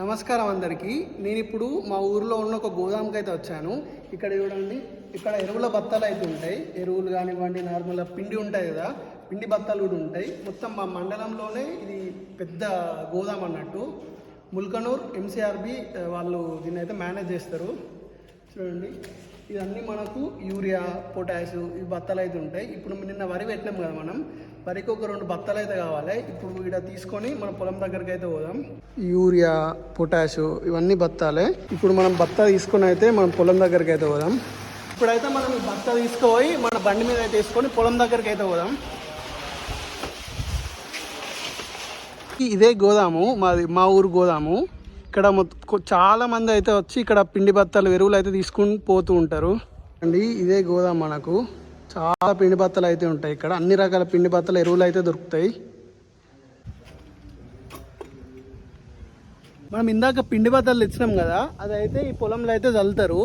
నమస్కారం అందరికీ. నేను ఇప్పుడు మా ఊర్లో ఉన్న ఒక గోదాంకి అయితే వచ్చాను. ఇక్కడ చూడండి, ఇక్కడ ఎరువుల బత్తాలు అయితే ఉంటాయి. ఎరువులు కానివ్వండి, నార్మల్గా పిండి ఉంటాయి కదా, పిండి బత్తాలు కూడా ఉంటాయి. మొత్తం మా మండలంలోనే ఇది పెద్ద గోదాం అన్నట్టు. ముల్కనూర్ ఎంసీఆర్బి వాళ్ళు దీన్ని అయితే మేనేజ్ చేస్తారు. చూడండి, ఇవన్నీ మనకు యూరియా, పొటాషు ఈ బత్తాలు అయితే ఉంటాయి. ఇప్పుడు నిన్న వరి పెట్టినాం కదా, మనం వరికి ఒక 2 బత్తాలు అయితే కావాలి. ఇప్పుడు ఇక్కడ తీసుకొని మన పొలం దగ్గరికి అయితే పోదాం. యూరియా, పొటాషు ఇవన్నీ బత్తాలే. ఇప్పుడు మనం బత్తా తీసుకొని అయితే మనం పొలం దగ్గరికి అయితే పోదాం. ఇప్పుడైతే మనం ఈ బత్తా తీసుకుపోయి మన బండి మీద అయితే తీసుకొని పొలం దగ్గరికి అయితే పోదాం. ఇదే గోదాము, మా ఊరు గోదాము. ఇక్కడ చాలా మంది అయితే వచ్చి ఇక్కడ పిండి బత్తాలు, ఎరువులు అయితే తీసుకుని పోతూ ఉంటారు అండి. ఇదే గోదాం, మనకు చాలా పిండి బత్తాలు అయితే ఉంటాయి. ఇక్కడ అన్ని రకాల పిండి బత్తాలు, ఎరువులు అయితే దొరుకుతాయి. మనం ఇందాక పిండి బత్తాలు తెచ్చినాం కదా, అదైతే ఈ పొలంలో అయితే చల్లుతారు.